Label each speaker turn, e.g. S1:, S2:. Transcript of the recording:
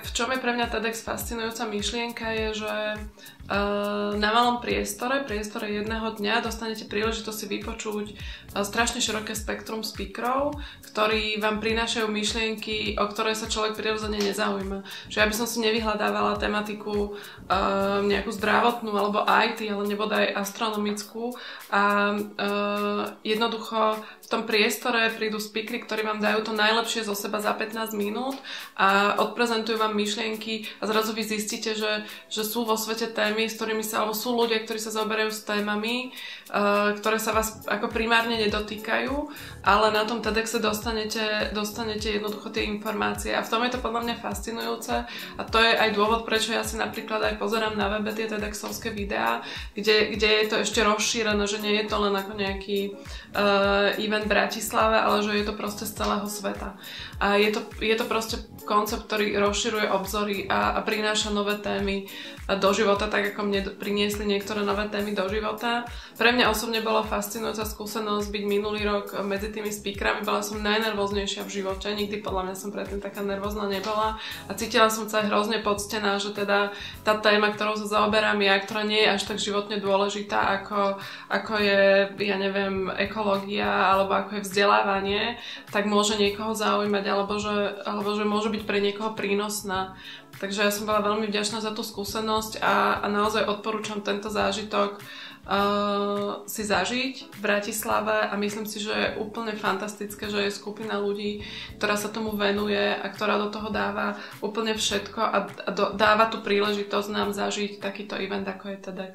S1: v čom je pre mňa TEDx fascinujúca myšlienka je, že na malom priestore jedného dňa dostanete príležitosť si vypočuť strašne široké spektrum speakerov, ktorí vám prinášajú myšlienky, o ktoré sa človek prirodzene nezaujíma. Že ja by som si nevyhľadávala tematiku nejakú zdravotnú alebo IT, ale nebodaj astronomickú a jednoducho v tom priestore prídu speakery, ktorí vám dajú to najlepšie zo seba za 15 minút a odprezentujú vám myšlienky a zrazu vy zistíte, že sú vo svete témy, s ktorými sa, alebo sú ľudia, ktorí sa zaoberajú s témami, ktoré sa vás ako primárne nedotýkajú, ale na tom TEDxe dostanete jednoducho tie informácie a v tom je to podľa mňa fascinujúce a to je aj dôvod, prečo ja si napríklad aj pozerám na webe tie TEDxovské videá, kde je to ešte rozšírené, že nie je to len ako nejaký event v Bratislave, ale že je to proste z celého sveta. A je to proste koncept, ktorý rozširuje obzory a prináša nové témy do života, tak ako mne priniesli niektoré nové témy do života. Pre mňa osobne bola fascinujúca skúsenosť byť minulý rok medzi tými speakerami. Bola som najnervóznejšia v živote, nikdy podľa mňa som predtým taká nervózna nebola a cítila som sa hrozne poctená, že teda tá téma, ktorou sa zaoberám ja, ktorá nie je až tak životne dôležitá, ako je, ja neviem, ekológia alebo ako je vzdelávanie, tak môže niekoho zaujímať alebo že môže byť pre niekoho prínosná. Takže ja som bola veľmi vďačná za tú skúsenosť a naozaj odporúčam tento zážitok si zažiť v Bratislave a myslím si, že je úplne fantastické, že je skupina ľudí, ktorá sa tomu venuje a ktorá do toho dáva úplne všetko a dáva tú príležitosť nám zažiť takýto event, ako je TEDx.